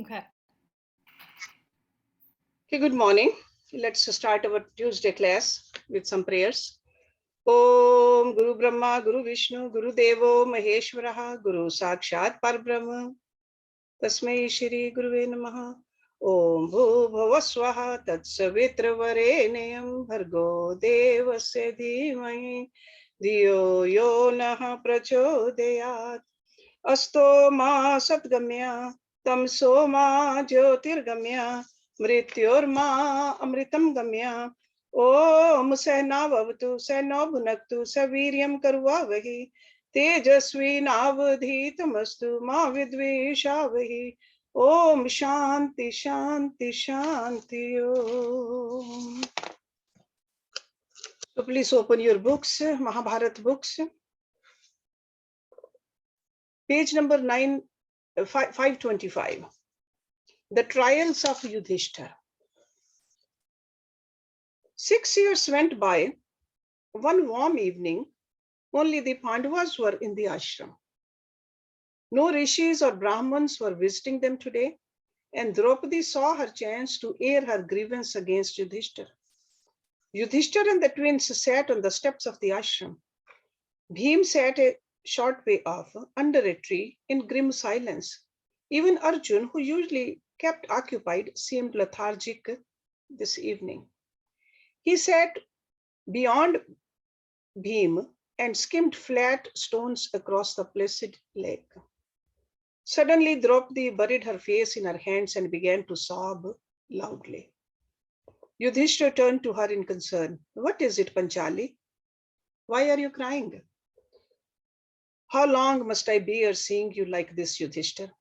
Okay. Okay, good morning. Let's start our Tuesday class with some prayers. Om Guru Brahma, Guru Vishnu, Guru Devo, Maheshwaraha, Guru Sakshat Parbrahma, Tasmai Shri Guruve Namaha. Om Bhuvava Swaha Tatsavitra Varenayam Bhargo Devasya Dhimahi Dhiyo Yo Naha Prachodayat Asto Ma Satgamya Tamso Ma Jyotirgamya Mrityorma Amritam Gamya Om Sahnavavatu Sahnovbhunaktu Saviryam Karvavahi Tejasvi Navadhitamastu Ma Vidvishavahi Om Shanti Shanti Shanti Om. So please open your books, Mahabharata books, page number 525. The Trials of Yudhisthira. 6 years went by. One warm evening, only the Pandavas were in the ashram. No rishis or brahmans were visiting them today, and Draupadi saw her chance to air her grievance against Yudhishthira. Yudhishthira and the twins sat on the steps of the ashram. Bhim sat a short way off, under a tree, in grim silence. Even Arjuna, who usually kept occupied, seemed lethargic this evening. He sat beyond Bhim and skimmed flat stones across the placid lake. Suddenly, Draupadi buried her face in her hands and began to sob loudly. Yudhishthira turned to her in concern. What is it, Panchali? Why are you crying? How long must I bear seeing you like this, Yudhishthira?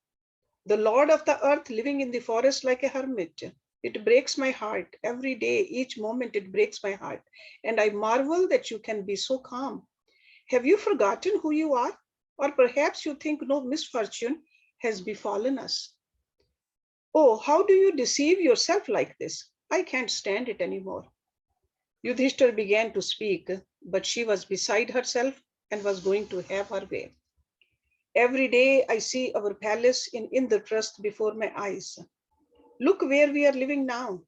The Lord of the earth living in the forest like a hermit. It breaks my heart. Every day, each moment, it breaks my heart. And I marvel that you can be so calm. Have you forgotten who you are? Or perhaps you think no misfortune has befallen us. Oh, how do you deceive yourself like this? I can't stand it anymore. Yudhishthira began to speak, but she was beside herself and was going to have her way. Every day I see our palace in Indraprastha before my eyes. Look where we are living now.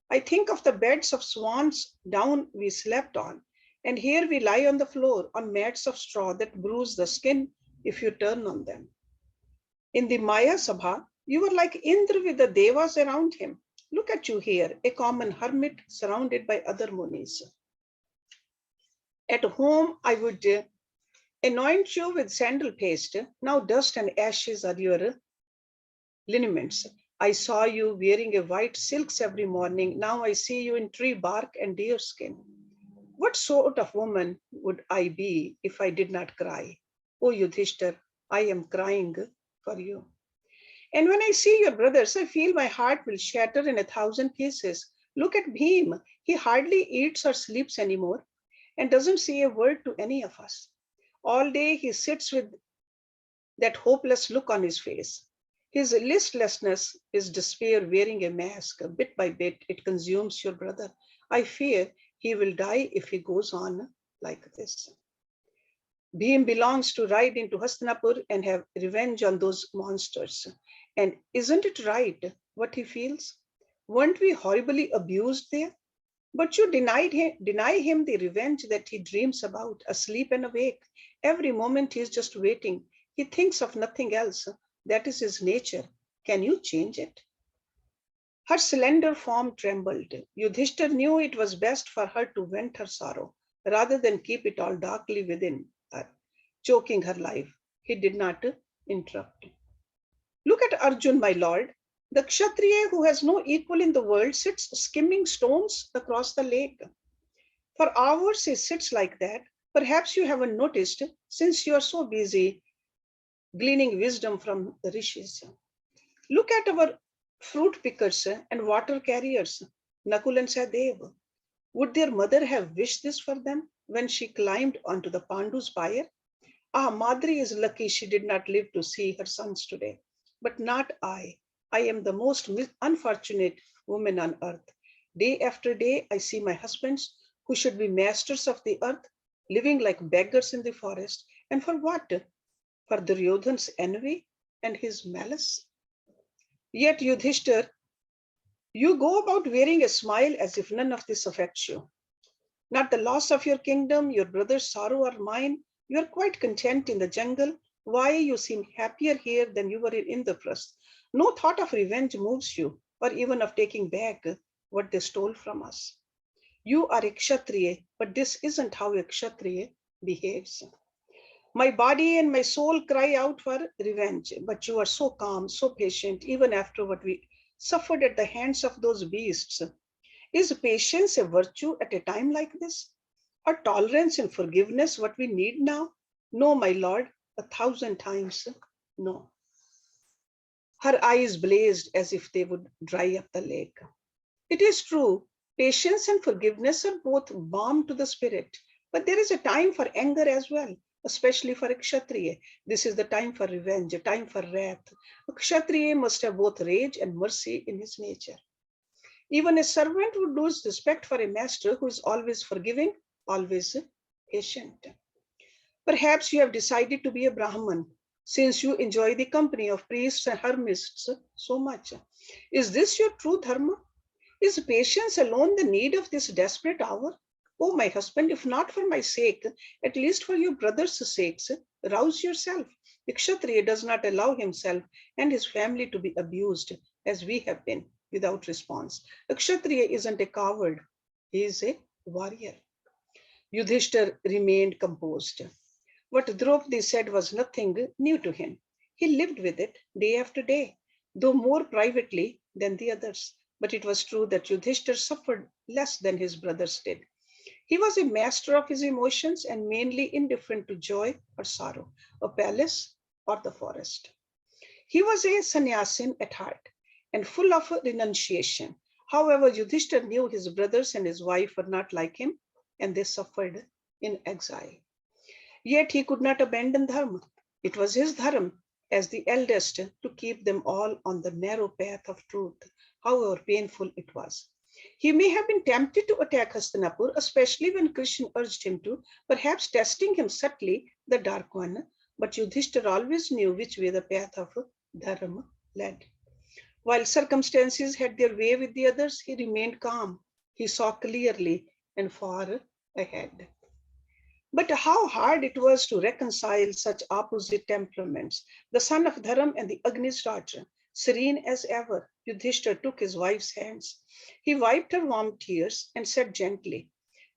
I think of the beds of swans down we slept on, and here we lie on the floor on mats of straw that bruise the skin if you turn on them. In the Maya Sabha, you were like Indra with the devas around him. Look at you here, a common hermit surrounded by other munis. At home, I would anoint you with sandal paste. Now dust and ashes are your lineaments. I saw you wearing a white silks every morning. Now I see you in tree bark and deer skin. What sort of woman would I be if I did not cry? Oh, Yudhishthir, I am crying for you. And when I see your brothers, I feel my heart will shatter in 1,000 pieces. Look at Bhim. He hardly eats or sleeps anymore and doesn't say a word to any of us. All day he sits with that hopeless look on his face. His listlessness is despair wearing a mask. Bit by bit, it consumes your brother. I fear he will die if he goes on like this. Bhim belongs to ride into Hastinapur and have revenge on those monsters. And isn't it right what he feels? Weren't we horribly abused there? But you deny him the revenge that he dreams about, asleep and awake. Every moment he is just waiting. He thinks of nothing else. That is his nature. Can you change it? Her slender form trembled. Yudhishthir knew it was best for her to vent her sorrow rather than keep it all darkly within her, choking her life. He did not interrupt. Look at Arjun, my lord. The Kshatriya who has no equal in the world sits skimming stones across the lake. For hours he sits like that. Perhaps you haven't noticed since you are so busy gleaning wisdom from the rishis. Look at our fruit pickers and water carriers, Nakul and Sahadev. Would their mother have wished this for them when she climbed onto the Pandu's pyre? Ah, Madri is lucky she did not live to see her sons today. But not I. I am the most unfortunate woman on earth. Day after day, I see my husbands, who should be masters of the earth, living like beggars in the forest. And for what? For Duryodhan's envy and his malice? Yet, Yudhishthir, you go about wearing a smile as if none of this affects you. Not the loss of your kingdom, your brother's sorrow, or mine. You are quite content in the jungle. Why, you seem happier here than you were in Indraprastha. No thought of revenge moves you, or even of taking back what they stole from us. You are a Kshatriya, but this isn't how a Kshatriya behaves. My body and my soul cry out for revenge, but you are so calm, so patient, even after what we suffered at the hands of those beasts. Is patience a virtue at a time like this? Are tolerance and forgiveness what we need now? No, my lord, 1,000 times no. Her eyes blazed as if they would dry up the lake. It is true, patience and forgiveness are both balm to the spirit, but there is a time for anger as well, especially for a Kshatriya. This is the time for revenge, a time for wrath. A Kshatriya must have both rage and mercy in his nature. Even a servant would lose respect for a master who is always forgiving, always patient. Perhaps you have decided to be a Brahman since you enjoy the company of priests and hermits so much. Is this your true dharma? Is patience alone the need of this desperate hour? Oh, my husband, if not for my sake, at least for your brother's sakes, rouse yourself. The Kshatriya does not allow himself and his family to be abused as we have been without response. A Kshatriya isn't a coward, he is a warrior. Yudhishthir remained composed. What Draupadi said was nothing new to him. He lived with it day after day, though more privately than the others. But it was true that Yudhishthir suffered less than his brothers did. He was a master of his emotions and mainly indifferent to joy or sorrow, a palace or the forest. He was a sannyasin at heart and full of renunciation. However, Yudhishthir knew his brothers and his wife were not like him, and they suffered in exile. Yet he could not abandon dharma. It was his dharma as the eldest to keep them all on the narrow path of truth, however painful it was. He may have been tempted to attack Hastinapur, especially when Krishna urged him to, perhaps testing him subtly, the dark one, but Yudhishthir always knew which way the path of dharma led. While circumstances had their way with the others, he remained calm. He saw clearly and far ahead. But how hard it was to reconcile such opposite temperaments. The son of Dharam and the Agni's daughter, serene as ever, Yudhishthir took his wife's hands. He wiped her warm tears and said gently,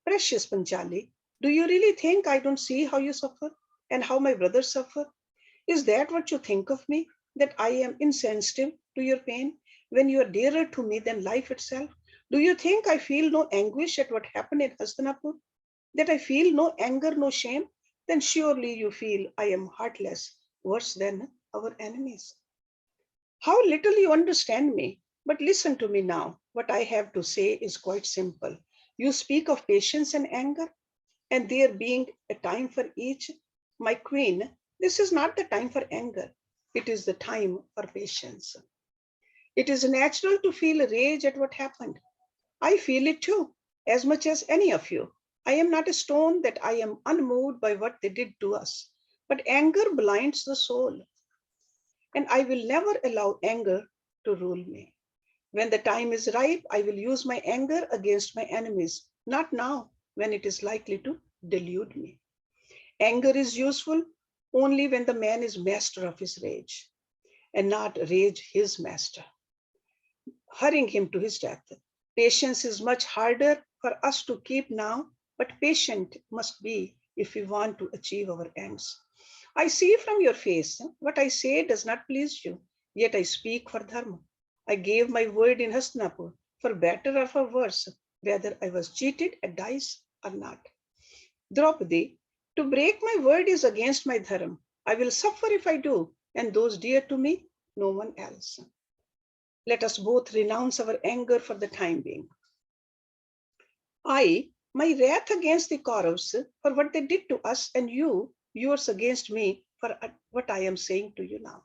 Precious Panchali, do you really think I don't see how you suffer and how my brothers suffer? Is that what you think of me? That I am insensitive to your pain when you are dearer to me than life itself? Do you think I feel no anguish at what happened in Hastinapur? That I feel no anger, no shame? Then surely you feel I am heartless, worse than our enemies. How little you understand me. But listen to me now. What I have to say is quite simple. You speak of patience and anger, and there being a time for each. My queen, this is not the time for anger. It is the time for patience. It is natural to feel rage at what happened. I feel it too, as much as any of you. I am not a stone that I am unmoved by what they did to us. But anger blinds the soul, and I will never allow anger to rule me. When the time is ripe, I will use my anger against my enemies, not now, when it is likely to delude me. Anger is useful only when the man is master of his rage, and not rage his master, hurrying him to his death. Patience is much harder for us to keep now, but patient must be if we want to achieve our ends. I see from your face what I say does not please you, yet I speak for dharma. I gave my word in Hastinapur, for better or for worse, whether I was cheated at dice or not. Draupadi, to break my word is against my dharma. I will suffer if I do, and those dear to me, no one else. Let us both renounce our anger for the time being. My wrath against the Kauravas for what they did to us, and you, yours against me for what I am saying to you now.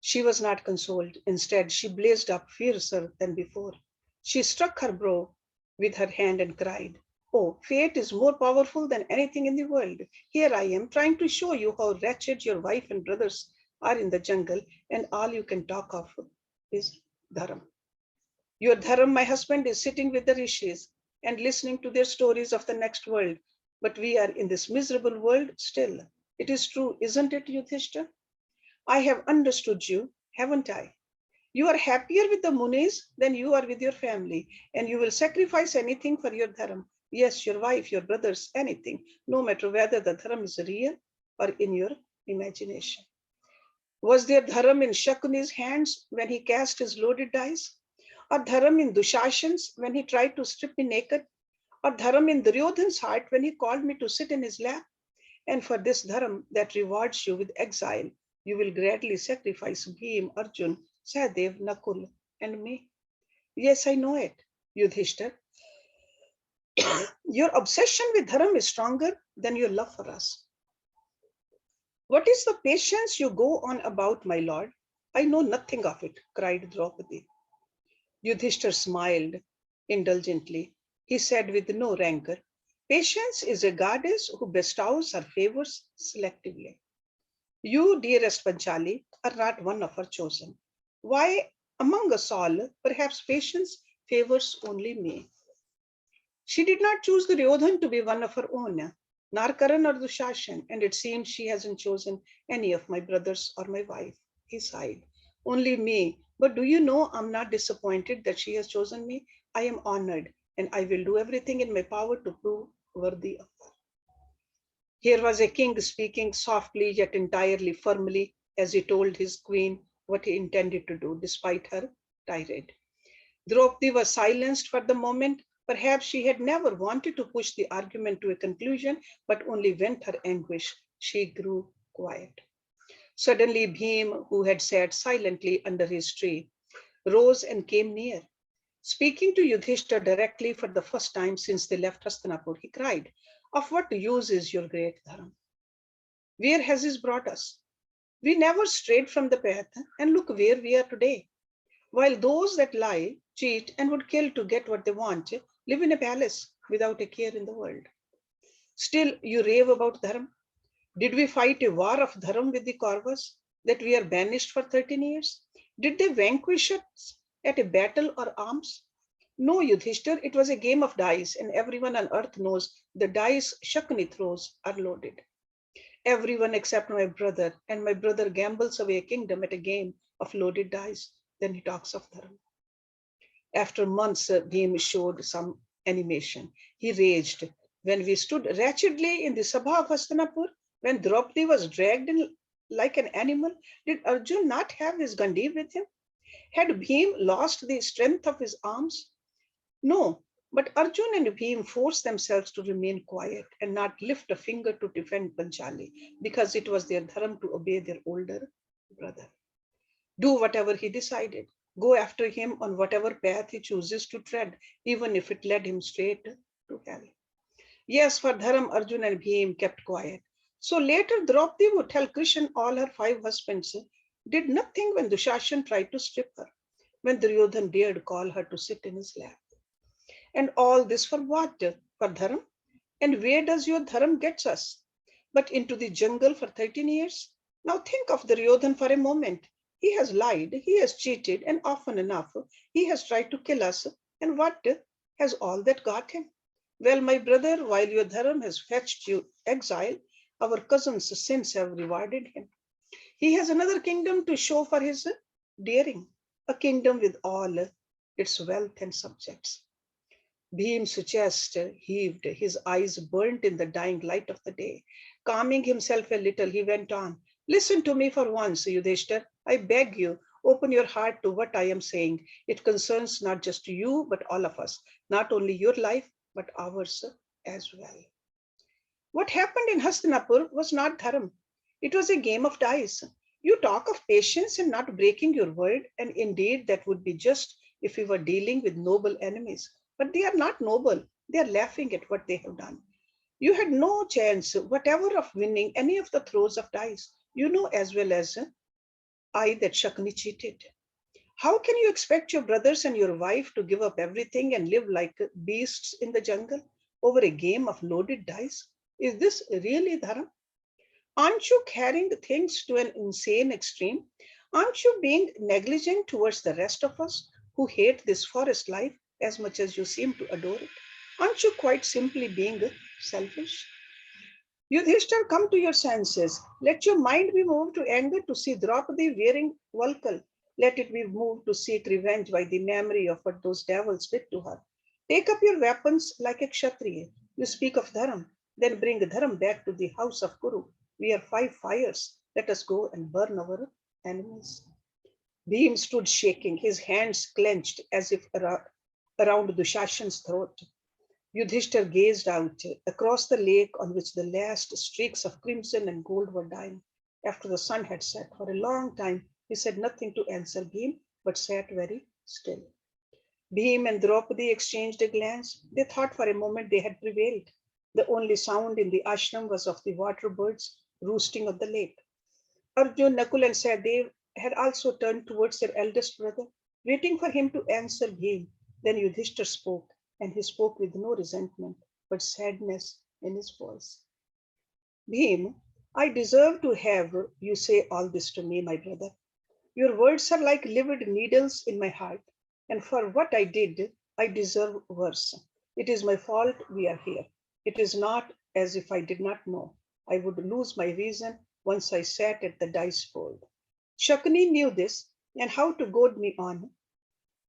She was not consoled. Instead, she blazed up fiercer than before. She struck her brow with her hand and cried, Oh, fate is more powerful than anything in the world. Here I am trying to show you how wretched your wife and brothers are in the jungle, and all you can talk of is dharam. Your dharam, my husband, is sitting with the rishis and listening to their stories of the next world. But we are in this miserable world still. It is true, isn't it, Yudhishthir? I have understood you, haven't I? You are happier with the Munis than you are with your family, and you will sacrifice anything for your dharam. Yes, your wife, your brothers, anything, no matter whether the dharam is real or in your imagination. Was there dharam in Shakuni's hands when he cast his loaded dice? Or dharam in Dushashan's when he tried to strip me naked? Or dharam in Duryodhan's heart when he called me to sit in his lap? And for this dharam that rewards you with exile, you will gladly sacrifice Bhim, Arjun, Sahadev, Nakul, and me. Yes, I know it, Yudhishthir. Your obsession with dharam is stronger than your love for us. What is the patience you go on about, my lord? I know nothing of it, cried Draupadi. Yudhishthir smiled indulgently. He said with no rancor, Patience is a goddess who bestows her favors selectively. You, dearest Panchali, are not one of her chosen. Why, among us all, perhaps patience favors only me. She did not choose Duryodhan to be one of her own, nor Karan or Dushashan, and it seems she hasn't chosen any of my brothers or my wife. He sighed. Only me. But do you know I'm not disappointed that she has chosen me? I am honored, and I will do everything in my power to prove worthy of her. Here was a king speaking softly yet entirely firmly as he told his queen what he intended to do, despite her tirade. Draupadi was silenced for the moment. Perhaps she had never wanted to push the argument to a conclusion, but only vent her anguish. She grew quiet. Suddenly, Bhim, who had sat silently under his tree, rose and came near. Speaking to Yudhishthir directly for the first time since they left Hastinapur, he cried, Of what use is your great dharam? Where has this brought us? We never strayed from the path, and look where we are today. While those that lie, cheat, and would kill to get what they want live in a palace without a care in the world. Still, you rave about dharam. Did we fight a war of dharam with the Kauravas that we are banished for 13 years? Did they vanquish us at a battle or arms? No, Yudhishthir, it was a game of dice, and everyone on earth knows the dice Shakuni throws are loaded. Everyone except my brother, and my brother gambles away a kingdom at a game of loaded dice. Then he talks of dharam. After months, Bhim showed some animation. He raged. When we stood wretchedly in the Sabha of Hastinapur, when Draupadi was dragged in like an animal, did Arjun not have his Gandhi with him? Had Bhim lost the strength of his arms? No, but Arjun and Bhim forced themselves to remain quiet and not lift a finger to defend Panchali because it was their dharam to obey their older brother. Do whatever he decided. Go after him on whatever path he chooses to tread, even if it led him straight to hell. Yes, for Dharam, Arjun and Bhim kept quiet. So later, Draupadi would tell Krishna all her 5 husbands did nothing when Dushashan tried to strip her, when Duryodhan dared call her to sit in his lap. And all this for what? For Dharam? And where does your Dharam gets us? But into the jungle for 13 years? Now think of Duryodhan for a moment. He has lied, he has cheated, and often enough, he has tried to kill us. And what has all that got him? Well, my brother, while your Dharam has fetched you exile, our cousin's sins have rewarded him. He has another kingdom to show for his daring, a kingdom with all its wealth and subjects. Bhim's chest heaved, his eyes burnt in the dying light of the day. Calming himself a little, he went on. Listen to me for once, Yudhishthir. I beg you, open your heart to what I am saying. It concerns not just you, but all of us. Not only your life, but ours as well. What happened in Hastinapur was not dharam. It was a game of dice. You talk of patience and not breaking your word, and indeed that would be just if we were dealing with noble enemies. But they are not noble. They are laughing at what they have done. You had no chance whatever of winning any of the throws of dice. You know as well as I that Shakuni cheated. How can you expect your brothers and your wife to give up everything and live like beasts in the jungle over a game of loaded dice? Is this really dharam? Aren't you carrying things to an insane extreme? Aren't you being negligent towards the rest of us who hate this forest life as much as you seem to adore it? Aren't you quite simply being selfish? Yudhishthir, come to your senses. Let your mind be moved to anger to see Draupadi wearing Valkal. Let it be moved to seek revenge by the memory of what those devils did to her. Take up your weapons like a Kshatriya. You speak of Dharam, then bring Dharam back to the house of Kuru. We are five fires. Let us go and burn our enemies. Bhim stood shaking, his hands clenched as if around Dushashan's throat. Yudhishthir gazed out across the lake on which the last streaks of crimson and gold were dying. After the sun had set, for a long time he said nothing to answer Bhim, but sat very still. Bhim and Draupadi exchanged a glance. They thought for a moment they had prevailed. The only sound in the ashram was of the water birds roosting on the lake. Arjun, Nakul, and Sahadev had also turned towards their eldest brother, waiting for him to answer Bhim. Then Yudhishthir spoke, and he spoke with no resentment, but sadness in his voice. Bhim, I deserve to have you say all this to me, my brother. Your words are like livid needles in my heart, and for what I did, I deserve worse. It is my fault we are here. It is not as if I did not know. I would lose my reason once I sat at the dice board. Shakuni knew this and how to goad me on,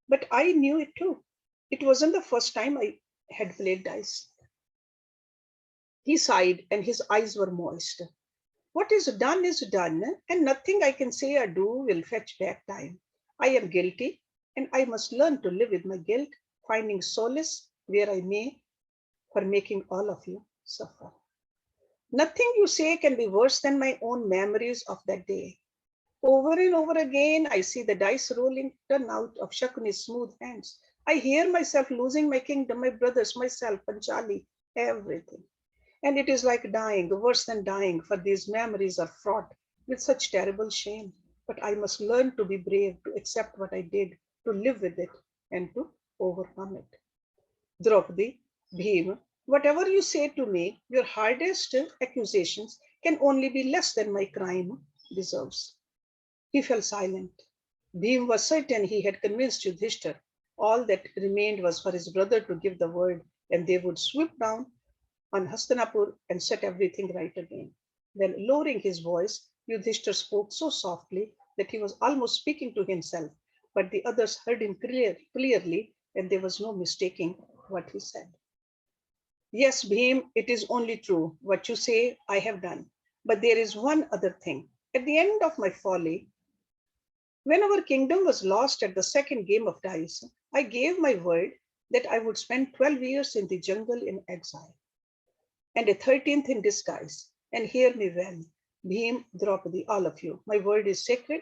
but I knew it too. It wasn't the first time I had played dice. He sighed and his eyes were moist. What is done, and nothing I can say or do will fetch back time. I am guilty, and I must learn to live with my guilt, finding solace where I may for making all of you suffer. Nothing you say can be worse than my own memories of that day. Over and over again, I see the dice rolling turn out of Shakuni's smooth hands. I hear myself losing my kingdom, my brothers, myself, Panchali, everything. And it is like dying, worse than dying, for these memories are fraught with such terrible shame. But I must learn to be brave, to accept what I did, to live with it, and to overcome it. Draupadi, Bhima, whatever you say to me, your hardest accusations can only be less than my crime deserves. He fell silent. Bhim was certain he had convinced Yudhishthir. All that remained was for his brother to give the word, and they would swoop down on Hastinapur and set everything right again. Then, lowering his voice, Yudhishthir spoke so softly that he was almost speaking to himself, but the others heard him clearly, and there was no mistaking what he said. Yes, Bhim, it is only true. What you say, I have done. But there is one other thing. At the end of my folly, when our kingdom was lost at the second game of dice, I gave my word that I would spend 12 years in the jungle in exile and a 13th in disguise. And hear me well, Bhim, Draupadi, all of you. My word is sacred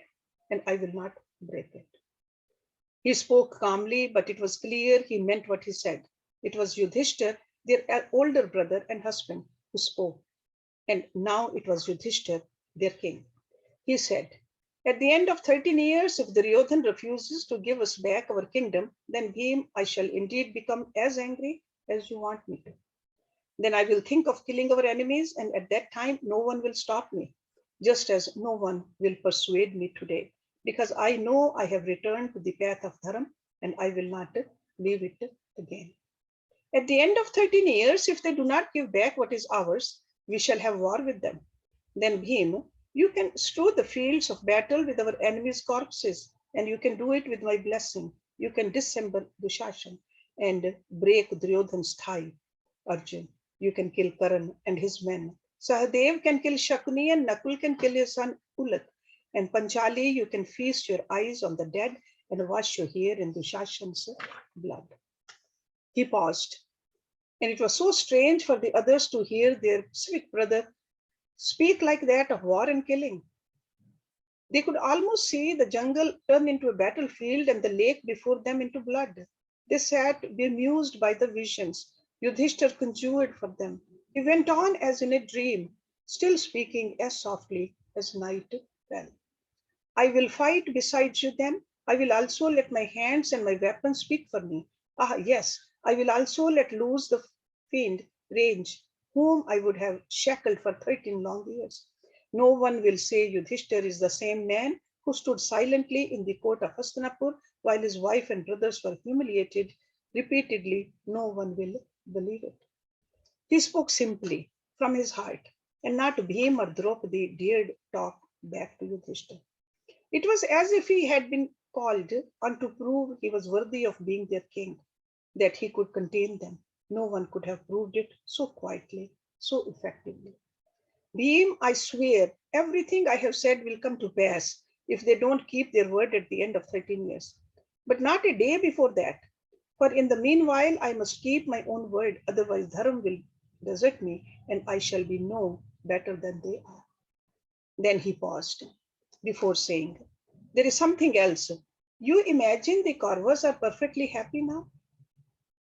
and I will not break it. He spoke calmly, but it was clear he meant what he said. It was Yudhishthir, their older brother and husband, who spoke. And now it was Yudhishthir, their king. He said, at the end of 13 years, if Duryodhan refuses to give us back our kingdom, then Bhim, I shall indeed become as angry as you want me to. Then I will think of killing our enemies, and at that time, no one will stop me, just as no one will persuade me today, because I know I have returned to the path of Dharam, and I will not leave it again. At the end of 13 years, if they do not give back what is ours, we shall have war with them. Then, Bhim, you can strew the fields of battle with our enemies' corpses, and you can do it with my blessing. You can dissemble Dushashan and break Duryodhan's thigh. Arjun, you can kill Karan and his men. Sahadev can kill Shakuni, and Nakul can kill his son Ulat. And Panchali, you can feast your eyes on the dead and wash your hair in Dushashan's blood. He paused, and it was so strange for the others to hear their civic brother speak like that of war and killing. They could almost see the jungle turn into a battlefield and the lake before them into blood. They sat bemused by the visions Yudhishthir conjured for them. He went on as in a dream, still speaking as softly as night fell. I will fight beside you then. I will also let my hands and my weapons speak for me. Ah, yes, I will also let loose the fiend range, whom I would have shackled for 13 long years. No one will say Yudhishthir is the same man who stood silently in the court of Hastinapur while his wife and brothers were humiliated repeatedly. No one will believe it. He spoke simply from his heart, and not Bhim or Draupadi dared talk back to Yudhishthira. It was as if he had been called on to prove he was worthy of being their king, that he could contain them. No one could have proved it so quietly, so effectively. Bhim, I swear, everything I have said will come to pass if they don't keep their word at the end of 13 years. But not a day before that. For in the meanwhile, I must keep my own word, otherwise, Dharam will desert me and I shall be no better than they are. Then he paused before saying, there is something else. You imagine the Kauravas are perfectly happy now?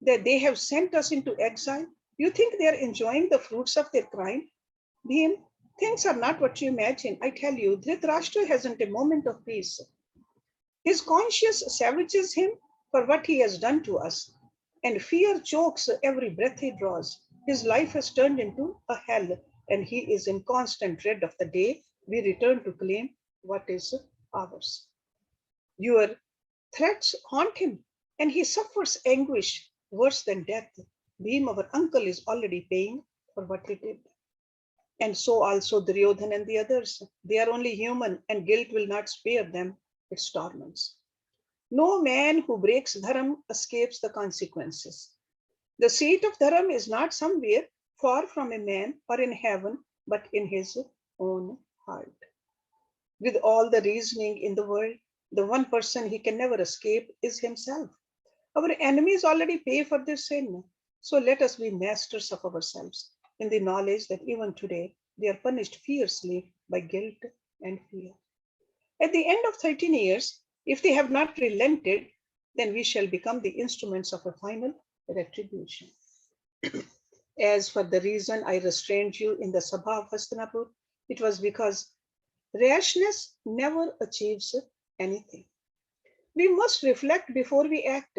That they have sent us into exile? You think they are enjoying the fruits of their crime? Bhim, things are not what you imagine. I tell you, Dhritarashtra hasn't a moment of peace. His conscience savages him for what he has done to us, and fear chokes every breath he draws. His life has turned into a hell, and he is in constant dread of the day we return to claim what is ours. Your threats haunt him, and he suffers anguish worse than death. Bhim, our uncle, is already paying for what he did. And so also Duryodhan and the others. They are only human, and guilt will not spare them its torments. No man who breaks dharam escapes the consequences. The seat of dharam is not somewhere far from a man or in heaven, but in his own heart. With all the reasoning in the world, the one person he can never escape is himself. Our enemies already pay for their sin. So let us be masters of ourselves in the knowledge that even today they are punished fiercely by guilt and fear. At the end of 13 years, if they have not relented, then we shall become the instruments of a final retribution. As for the reason I restrained you in the Sabha of Hastinapur, it was because rashness never achieves anything. We must reflect before we act.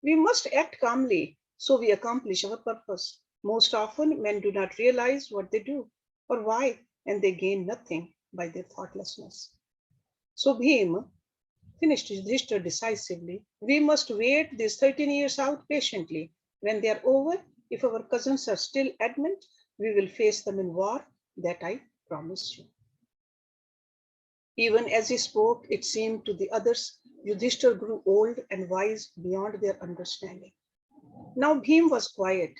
We must act calmly so we accomplish our purpose. Most often, men do not realize what they do or why, and they gain nothing by their thoughtlessness. So Bhim finished Yudhishthira decisively. We must wait these 13 years out patiently. When they are over, if our cousins are still adamant, we will face them in war. That I promise you. Even as he spoke, it seemed to the others, Yudhishthira grew old and wise beyond their understanding. Now Bhim was quiet.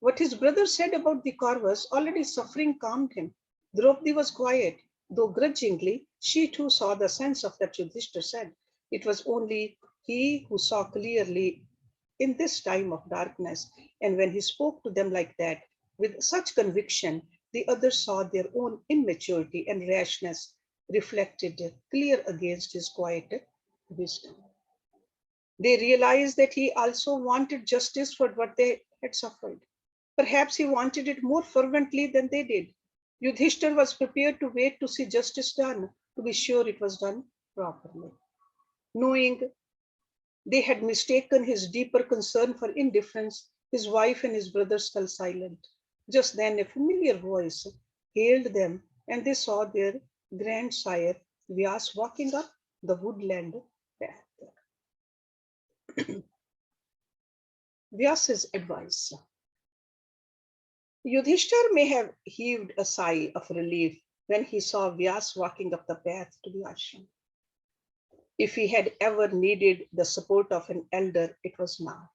What his brother said about the Kauravas already suffering calmed him. Draupadi was quiet, though grudgingly, she too saw the sense of that Yudhishthira said. It was only he who saw clearly in this time of darkness, and when he spoke to them like that, with such conviction, the others saw their own immaturity and rashness reflected clear against his quiet wisdom. They realized that he also wanted justice for what they had suffered. Perhaps he wanted it more fervently than they did. Yudhishthir was prepared to wait to see justice done, to be sure it was done properly. Knowing they had mistaken his deeper concern for indifference, his wife and his brothers fell silent. Just then a familiar voice hailed them, and they saw their grandsire Vyas walking up the woodland path. Vyasa's advice. Yudhishthir may have heaved a sigh of relief when he saw Vyas walking up the path to the ashram. If he had ever needed the support of an elder, it was now.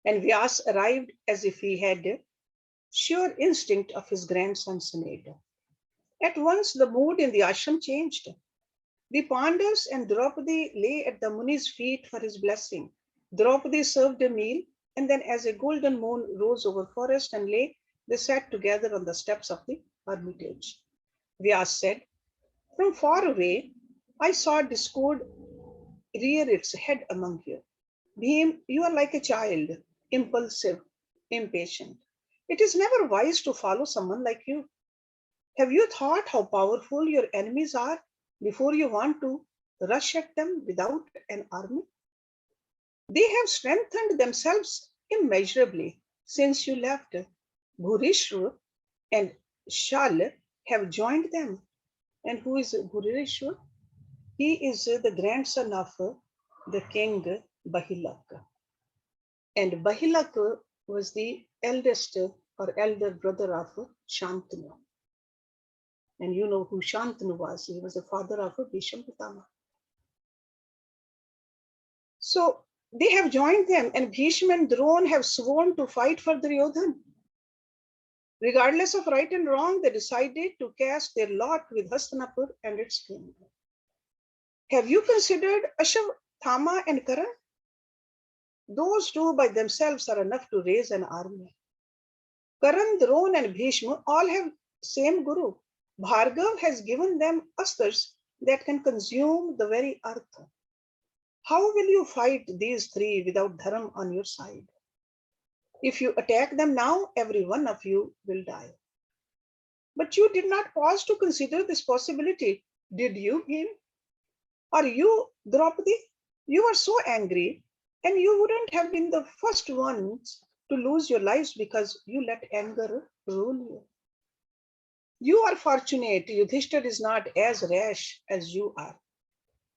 And Vyas arrived as if he had a sure instinct of his grandson's need. At once, the mood in the ashram changed. The Pandavas and Draupadi lay at the Muni's feet for his blessing. Draupadi served a meal, and then, as a golden moon rose over forest and lake, they sat together on the steps of the hermitage. Vyas said, from far away, I saw discord rear its head among you. Bhim, you are like a child, impulsive, impatient. It is never wise to follow someone like you. Have you thought how powerful your enemies are before you want to rush at them without an army? They have strengthened themselves immeasurably since you left. Bhurishra and Shal have joined them. And who is Bhurishra? He is the grandson of the king Bahilak. And Bahilak was the eldest or elder brother of Shantanu. And you know who Shantanu was. He was the father of Bhishma Pitama. So they have joined them, and Bhishma and Drona have sworn to fight for Duryodhan. Regardless of right and wrong, they decided to cast their lot with Hastinapur and its king. Have you considered Ashwathama and Karan? Those two by themselves are enough to raise an army. Karan, Drona, and Bhishma all have same guru. Bhargav has given them astras that can consume the very earth. How will you fight these three without Dharam on your side? If you attack them now, every one of you will die. But you did not pause to consider this possibility, did you, Bhim? Or you, Draupadi? You were so angry, and you wouldn't have been the first ones to lose your lives because you let anger rule you. You are fortunate Yudhishthir is not as rash as you are,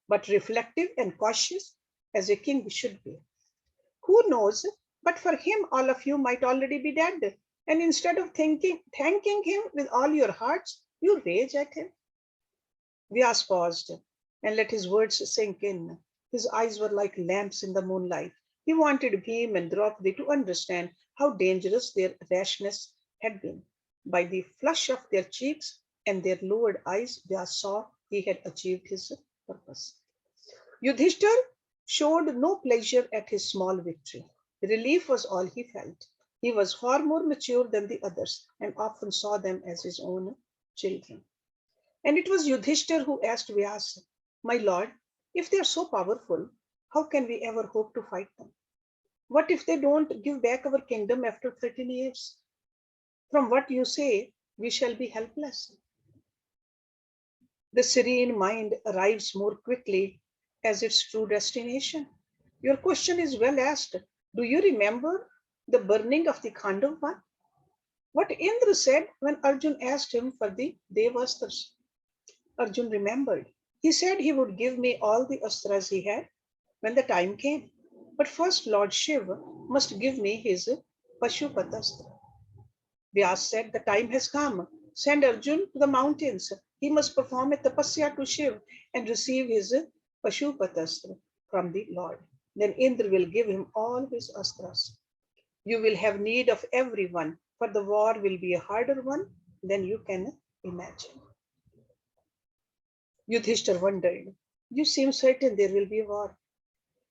but reflective and cautious as a king should be. Who knows? But for him, all of you might already be dead. And instead of thanking him with all your hearts, you rage at him. Vyas paused and let his words sink in. His eyes were like lamps in the moonlight. He wanted Bhim and Draupadi to understand how dangerous their rashness had been. By the flush of their cheeks and their lowered eyes, Vyas saw he had achieved his purpose. Yudhishthir showed no pleasure at his small victory. Relief was all he felt. He was far more mature than the others and often saw them as his own children. And it was Yudhishthir who asked Vyasa, "My lord, if they are so powerful, how can we ever hope to fight them? What if they don't give back our kingdom after 13 years? From what you say, we shall be helpless." The serene mind arrives more quickly as its true destination. Your question is well asked. Do you remember the burning of the Khandava? What Indra said when Arjun asked him for the Devastras? Arjun remembered. He said he would give me all the astras he had when the time came. But first Lord Shiva must give me his Pashupatastra. Vyas said, the time has come. Send Arjun to the mountains. He must perform a tapasya to Shiv and receive his Pashupatastra from the Lord. Then Indra will give him all his astras. You will have need of everyone, for the war will be a harder one than you can imagine. Yudhishthir wondered, "You seem certain there will be a war."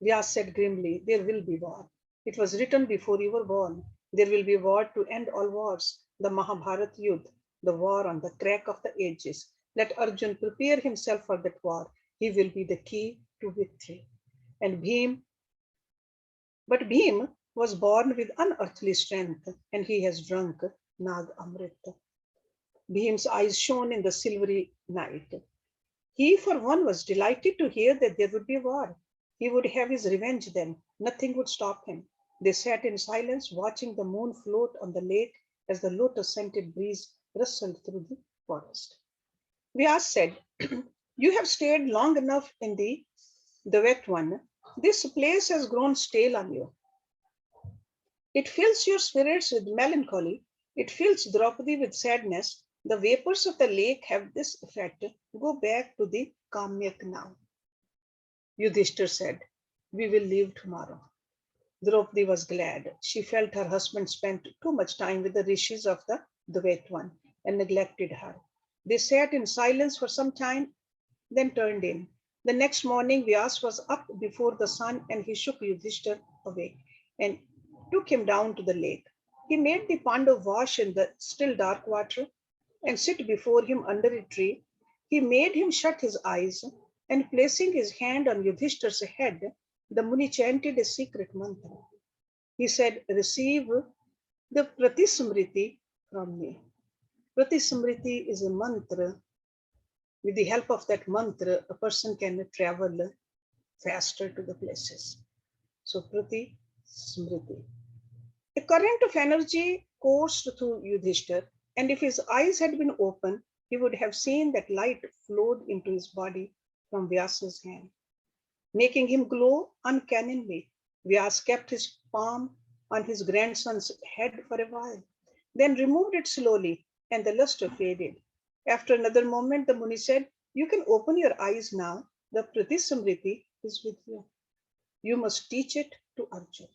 Vyas said grimly, "There will be war. It was written before you were born. There will be war to end all wars, the Mahabharata Yudh, the war on the crack of the ages. Let Arjun prepare himself for that war. He will be the key to victory." And Bhim was born with unearthly strength, and he has drunk Nag Amrit. Bhim's eyes shone in the silvery night. He, for one, was delighted to hear that there would be a war. He would have his revenge then. Nothing would stop him. They sat in silence, watching the moon float on the lake as the lotus-scented breeze rustled through the forest. Vyas said, "You have stayed long enough in the wet one. This place has grown stale on you. It fills your spirits with melancholy. It fills Draupadi with sadness. The vapors of the lake have this effect. Go back to the Kamyak now." Yudhishthir said, "We will leave tomorrow." Draupadi was glad. She felt her husband spent too much time with the rishis of the Dvaitwan and neglected her. They sat in silence for some time, then turned in. The next morning, Vyas was up before the sun and he shook Yudhishthir awake and took him down to the lake. He made the Pandav wash in the still dark water and sit before him under a tree. He made him shut his eyes, and placing his hand on Yudhishthir's head, the Muni chanted a secret mantra. He said, "Receive the Pratismriti from me." Pratismriti is a mantra. With the help of that mantra, a person can travel faster to the places. So Pratismriti. A current of energy coursed through Yudhishthir, and if his eyes had been open, he would have seen that light flowed into his body from Vyasa's hand, making him glow uncannily. Vyas kept his palm on his grandson's head for a while, then removed it slowly, and the luster faded. After another moment, the Muni said, "You can open your eyes now. The Pratisamriti is with you. You must teach it to Arjuna."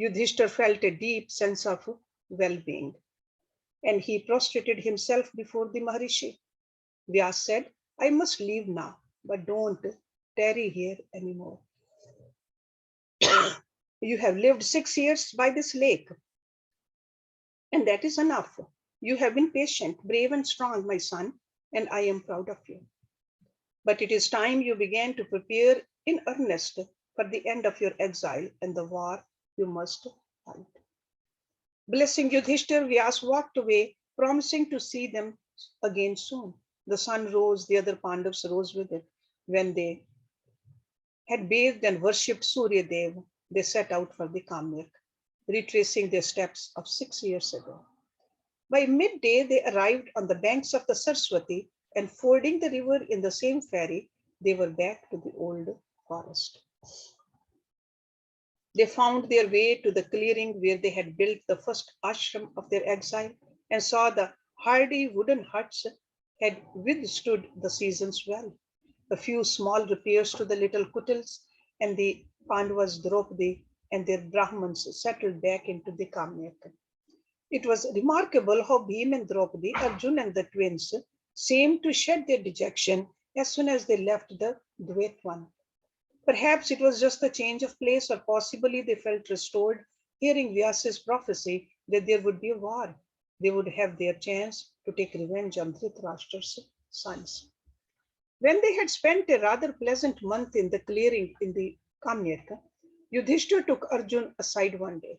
Yudhishthir felt a deep sense of well being, and he prostrated himself before the Maharishi. Vyas said, "I must leave now, but don't tarry here anymore. You have lived 6 years by this lake, and that is enough. You have been patient, brave, and strong, my son, and I am proud of you. But it is time you began to prepare in earnest for the end of your exile and the war you must fight." Blessing Yudhishthir, Vyas walked away, promising to see them again soon. The sun rose, the other Pandavas rose with it. When they had bathed and worshipped Surya Dev, they set out for the Kamyak, retracing their steps of 6 years ago. By midday, they arrived on the banks of the Saraswati, and fording the river in the same ferry, they were back to the old forest. They found their way to the clearing where they had built the first ashram of their exile, and saw the hardy wooden huts had withstood the seasons well. A few small repairs to the little kutils, and the Pandavas, Draupadi, and their Brahmans settled back into the Kamyak. It was remarkable how Bhim and Draupadi, Arjuna and the twins, seemed to shed their dejection as soon as they left the Dvaitwan. Perhaps it was just the change of place, or possibly they felt restored, hearing Vyasa's prophecy that there would be a war. They would have their chance to take revenge on Dhritarashtra's sons. When they had spent a rather pleasant month in the clearing in the Kamyaka, Yudhishthir took Arjun aside one day.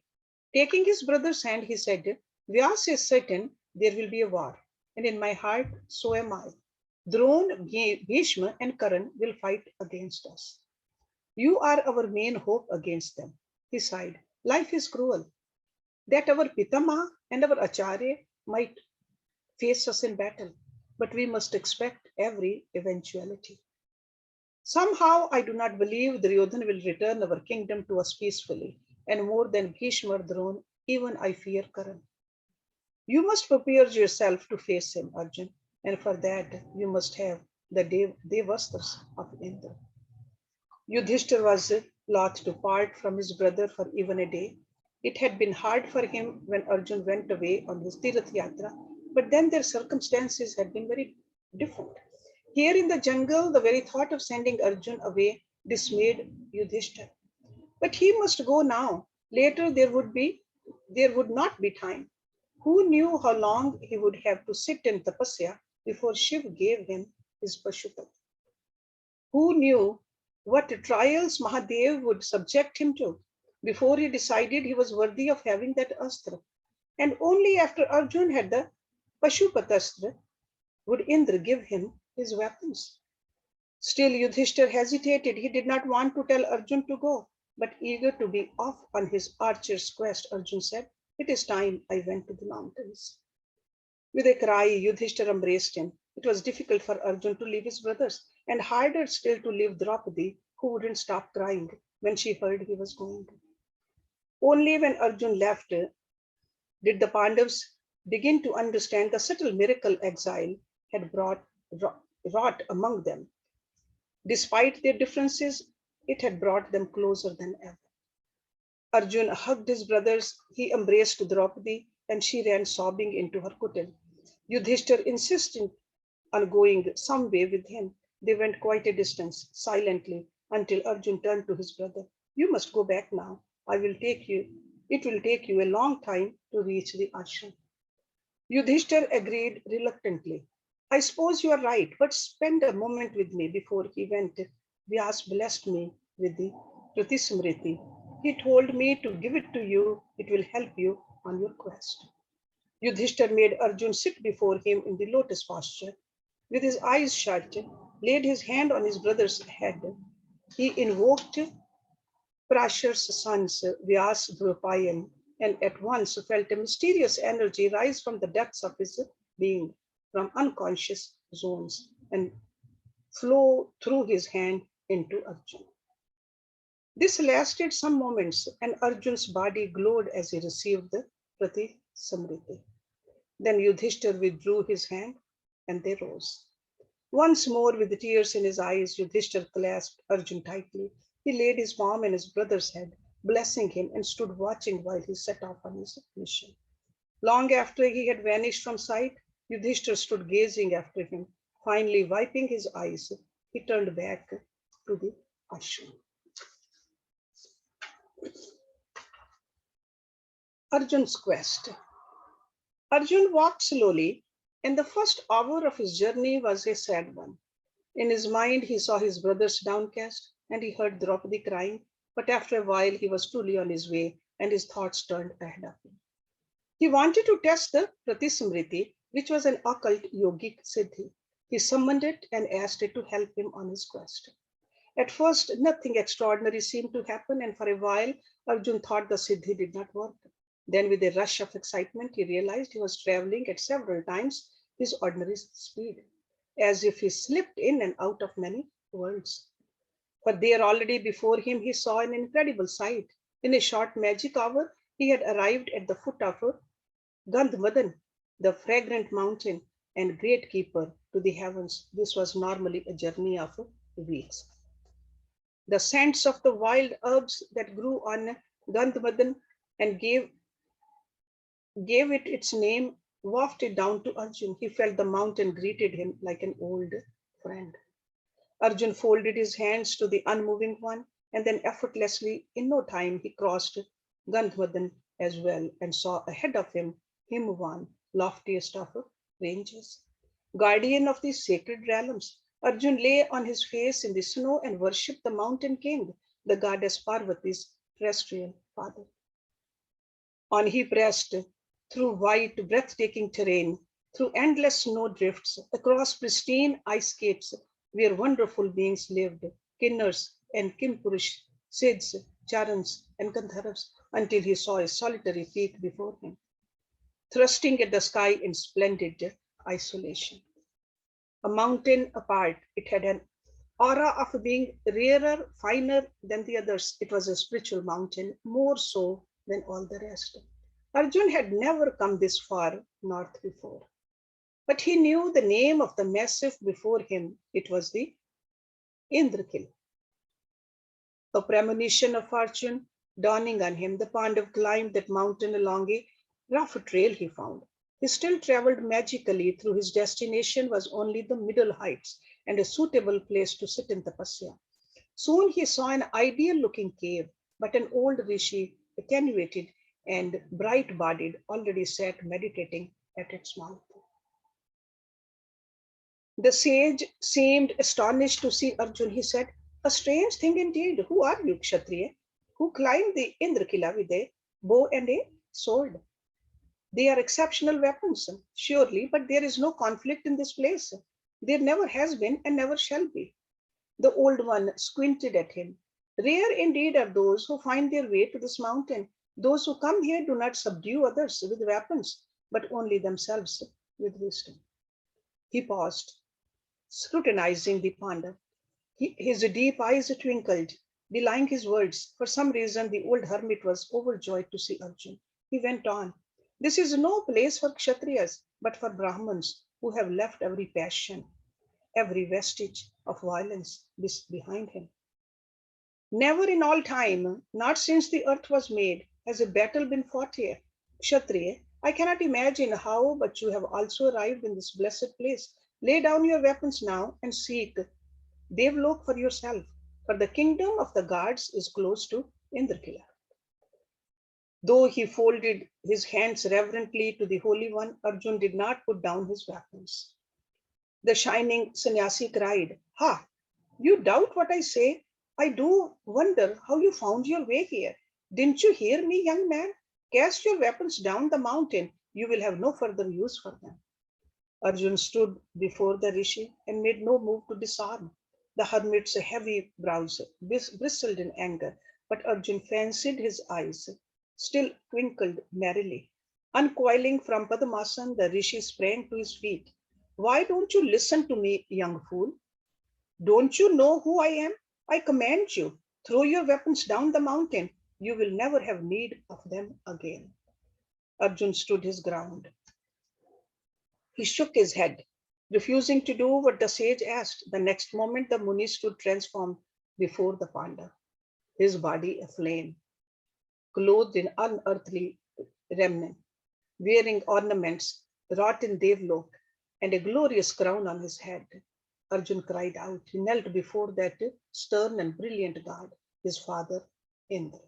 Taking his brother's hand, he said, "Vyasa is certain there will be a war, and in my heart, so am I. Drona, Bhishma, and Karan will fight against us. You are our main hope against them." He sighed. "Life is cruel. That our Pitama and our Acharya might face us in battle, but we must expect every eventuality. Somehow, I do not believe Duryodhana will return our kingdom to us peacefully, and more than Bhishma or Drona, even I fear Karan. You must prepare yourself to face him, Arjun, and for that you must have the Devastras of Indra." Yudhishthir was loth to part from his brother for even a day. It had been hard for him when Arjun went away on his Tirath Yatra, but then their circumstances had been very different. Here in the jungle, the very thought of sending Arjun away dismayed Yudhishthir. But he must go now. Later there would not be time. Who knew how long he would have to sit in tapasya before Shiv gave him his Pashupat? Who knew what trials Mahadev would subject him to before he decided he was worthy of having that astra? And only after Arjun had the Pashupatastra would Indra give him his weapons. Still, Yudhishthir hesitated. He did not want to tell Arjun to go, but eager to be off on his archer's quest, Arjun said, "It is time I went to the mountains." With a cry, Yudhishthir embraced him. It was difficult for Arjun to leave his brothers, and harder still to leave Draupadi, who wouldn't stop crying when she heard he was going. Only when Arjun left did the Pandavas begin to understand the subtle miracle exile had wrought among them. Despite their differences, it had brought them closer than ever. Arjun hugged his brothers, he embraced Draupadi, and she ran sobbing into her kutil. Yudhishthir insisted on going some way with him. They went quite a distance, silently, until Arjun turned to his brother. "You must go back now. It will take you a long time to reach the ashram." Yudhishthir agreed reluctantly. "I suppose you are right, but spend a moment with me." Before he went, Vyas blessed me with the Pratismriti. He told me to give it to you. It will help you on your quest. Yudhishthir made Arjun sit before him in the lotus posture. With his eyes shut, laid his hand on his brother's head. He invoked Prashar's sons, Vyas, Drupayan, and at once felt a mysterious energy rise from the depths of his being, from unconscious zones, and flow through his hand into Arjuna. This lasted some moments, and Arjun's body glowed as he received the Prati Samriti. Then Yudhishthir withdrew his hand, and they rose. Once more, with tears in his eyes, Yudhishthir clasped Arjun tightly. He laid his palm on his brother's head, blessing him, and stood watching while he set off on his mission. Long after he had vanished from sight, Yudhishthir stood gazing after him. Finally, wiping his eyes, he turned back to the ashram. Arjun's quest. Arjun walked slowly, and the first hour of his journey was a sad one. In his mind, he saw his brothers downcast, and he heard Draupadi crying. But after a while, he was truly on his way, and his thoughts turned ahead of him. He wanted to test the Pratismriti, which was an occult yogic siddhi. He summoned it and asked it to help him on his quest. At first, nothing extraordinary seemed to happen, and for a while, Arjun thought the siddhi did not work. Then, with a rush of excitement, he realized he was traveling at several times his ordinary speed, as if he slipped in and out of many worlds. For there already before him, he saw an incredible sight. In a short magic hour, he had arrived at the foot of Gandhmadan, the fragrant mountain and great keeper to the heavens. This was normally a journey of weeks. The scents of the wild herbs that grew on Gandhmadan and gave it its name wafted down to Arjun. He felt the mountain greeted him like an old friend. Arjun folded his hands to the unmoving one, and then effortlessly, in no time, he crossed Gandhmadan as well and saw ahead of him Himvan, loftiest of ranges. Guardian of the sacred realms, Arjun lay on his face in the snow and worshipped the mountain king, the goddess Parvati's terrestrial father. On he pressed through white, breathtaking terrain, through endless snow drifts, across pristine ice skates where wonderful beings lived, Kinnars and Kimpurush, Siddhs, Charans, and Gandharvas, until he saw a solitary peak before him, thrusting at the sky in splendid isolation. A mountain apart, it had an aura of being rarer, finer than the others. It was a spiritual mountain, more so than all the rest. Arjun had never come this far north before, but he knew the name of the massif before him. It was the Indrakil, a premonition of fortune dawning on him. The Pandav climbed that mountain along a rough trail he found. He still traveled magically through his destination was only the middle heights and a suitable place to sit in tapasya. Soon he saw an ideal looking cave, but an old rishi, attenuated and bright bodied, already sat meditating at its mouth. The sage seemed astonished to see Arjun. He said, "A strange thing indeed. Who are you, Kshatriya, who climbed the Indrakila with a bow and a sword? They are exceptional weapons, surely, but there is no conflict in this place. There never has been and never shall be." The old one squinted at him. "Rare indeed are those who find their way to this mountain. Those who come here do not subdue others with weapons, but only themselves with wisdom." He paused, scrutinizing the panda. His deep eyes twinkled, belying his words. For some reason, the old hermit was overjoyed to see Arjun. He went on, "This is no place for Kshatriyas, but for Brahmins who have left every passion, every vestige of violence behind him. Never in all time, not since the earth was made, has a battle been fought here. Kshatriya, I cannot imagine how, but you have also arrived in this blessed place. Lay down your weapons now and seek Devlok for yourself, for the kingdom of the gods is close to Indrakila." Though he folded his hands reverently to the Holy One, Arjun did not put down his weapons. The shining sannyasi cried, "Ha! You doubt what I say? I do wonder how you found your way here. Didn't you hear me, young man? Cast your weapons down the mountain. You will have no further use for them." Arjun stood before the rishi and made no move to disarm. The hermit's heavy brows bristled in anger, but Arjun fancied his eyes still twinkled merrily. Uncoiling from Padmasan, the rishi sprang to his feet. "Why don't you listen to me, young fool? Don't you know who I am? I command you, throw your weapons down the mountain. You will never have need of them again. Arjun stood his ground. He shook his head, refusing to do what the sage asked. The next moment, the Muni stood transformed before the Panda, his body aflame, clothed in unearthly remnant, wearing ornaments wrought in Devlok and a glorious crown on his head. Arjun cried out. He knelt before that stern and brilliant god, his father Indra.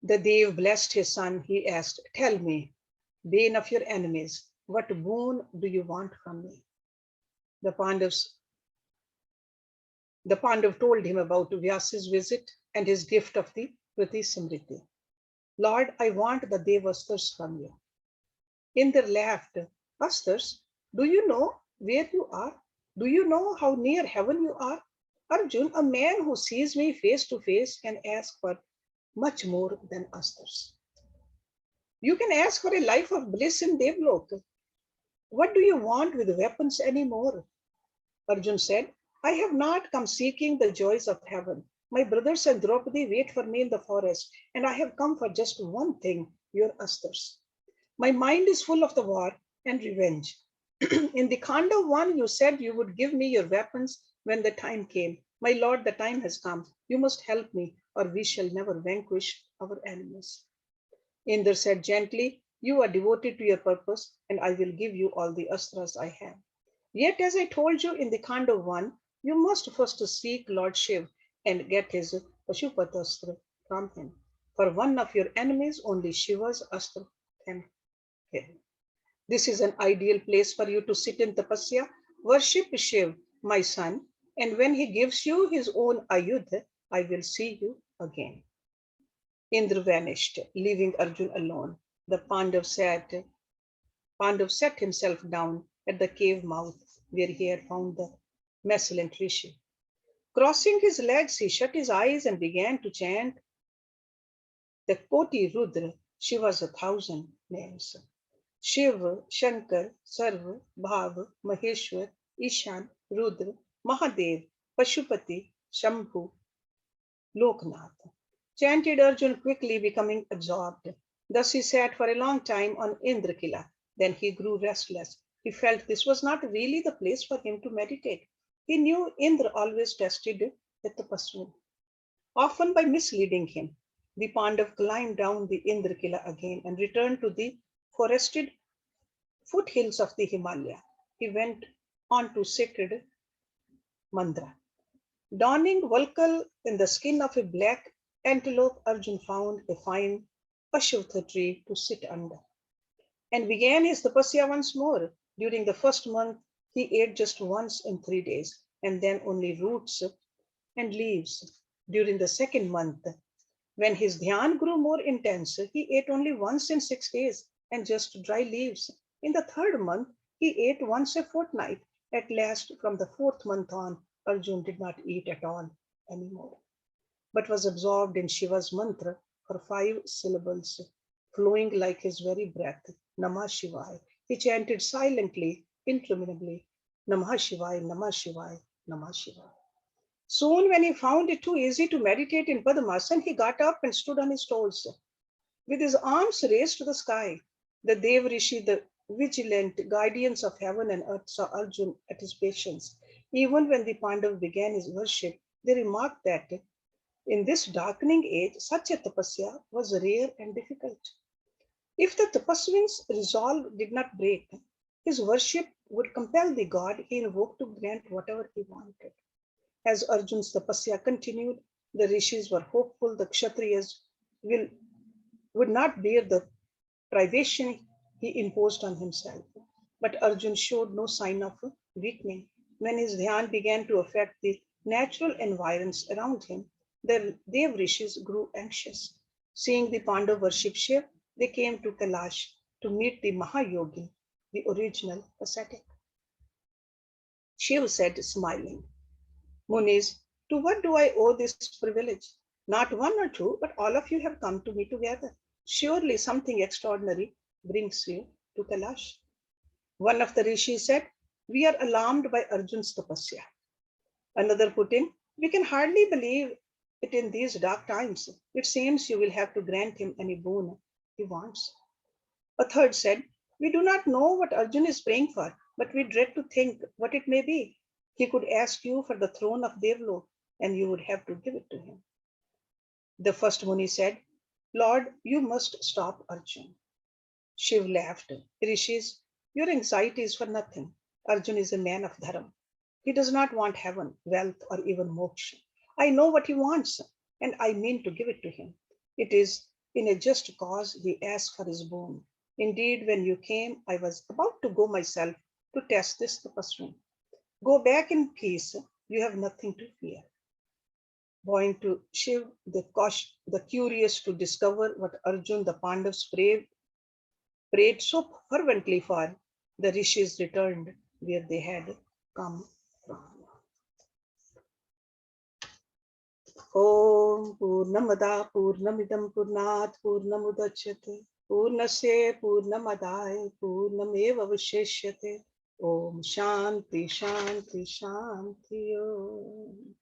The Dev blessed his son. He asked, tell me, bane of your enemies, what boon do you want from me? The Pandavas The Pandav told him about Vyasa's visit and his gift of the Kriti Smriti. Lord, I want the Devastras from you. Indra laughed. Astars, do you know where you are? Do you know how near heaven you are? Arjun, a man who sees me face to face can ask for much more than Astars. You can ask for a life of bliss in Devlok. What do you want with weapons anymore? Arjun said, I have not come seeking the joys of heaven. My brothers and Draupadi wait for me in the forest, and I have come for just one thing, your Astars. My mind is full of the war and revenge. In the Khanda one, you said you would give me your weapons when the time came. My lord, the time has come. You must help me, or we shall never vanquish our enemies. Indra said gently, you are devoted to your purpose, and I will give you all the astras I have. Yet, as I told you in the Khanda one, you must first seek Lord Shiv and get his Pashupatastra from him. For one of your enemies, only Shiva's astra can kill. This is an ideal place for you to sit in tapasya, worship Shiv, my son, and when he gives you his own ayudha, I will see you again. Indra vanished, leaving Arjun alone. The Pandav sat himself down at the cave mouth where he had found the messalent Rishi. Crossing his legs, he shut his eyes and began to chant the Koti Rudra, Shiva's 1,000 names. Shiva, Shankar, Sarva, Bhav, Maheshwar, Ishan, Rudra, Mahadev, Pashupati, Shambhu, Loknath. Chanted Arjun, quickly becoming absorbed. Thus he sat for a long time on Indrakila. Then he grew restless. He felt this was not really the place for him to meditate. He knew Indra always tested the tapasvi, often by misleading him. The Pandav climbed down the Indrakila again and returned to the forested foothills of the Himalaya. He went on to sacred Mandra. Donning Vulkal in the skin of a black antelope, Arjun found a fine Pashuvtha tree to sit under and began his tapasya once more. During the first month, he ate just once in 3 days and then only roots and leaves. During the second month, when his dhyan grew more intense, he ate only once in 6 days and just dry leaves. In the third month, he ate once a fortnight. At last, from the fourth month on, Arjun did not eat at all anymore, but was absorbed in Shiva's mantra for 5 syllables, flowing like his very breath. Namah Shivaya. He chanted silently, interminably, Namah Shivaya, Namah Shivaya, Namah Shivaya. Soon, when he found it too easy to meditate in Padmasana, he got up and stood on his toes. With his arms raised to the sky, the Dev Rishi, the vigilant guardians of heaven and earth, saw Arjun at his patience. Even when the Pandav began his worship, they remarked that in this darkening age, such a tapasya was rare and difficult. If the tapasvin's resolve did not break, his worship would compel the god he invoked to grant whatever he wanted. As Arjun's tapasya continued, the rishis were hopeful the Kshatriyas would not bear the privation he imposed on himself. But Arjun showed no sign of weakening. When his dhyan began to affect the natural environs around him, the Dev rishis grew anxious. Seeing the Pandav worship Shiv, they came to Kailash to meet the Mahayogi, the original ascetic. Shiv said, smiling, Munis, to what do I owe this privilege? Not one or two, but all of you have come to me together. Surely something extraordinary brings you to Kailash. One of the rishis said, We are alarmed by Arjun's tapasya. Another put in, we can hardly believe it in these dark times. It seems you will have to grant him any boon he wants. A third said, we do not know what Arjun is praying for, but we dread to think what it may be. He could ask you for the throne of Devlok, and you would have to give it to him. The first Muni said, Lord, you must stop Arjun. Shiv laughed. Rishis, your anxiety is for nothing. Arjun is a man of dharma. He does not want heaven, wealth, or even moksha. I know what he wants, and I mean to give it to him. It is in a just cause he asks for his boon. Indeed, when you came, I was about to go myself to test this tapasvi. Go back in peace. You have nothing to fear. Bowing to Shiv, the curious to discover what Arjun the Pandavas prayed so fervently for, the rishis returned where they had come from. Om Purnamada Purnamidam Purnat Purnamudachyate Purnasya Purnamadaya Purnameva Vashishyate Om Shanti Shanti Shanti Om.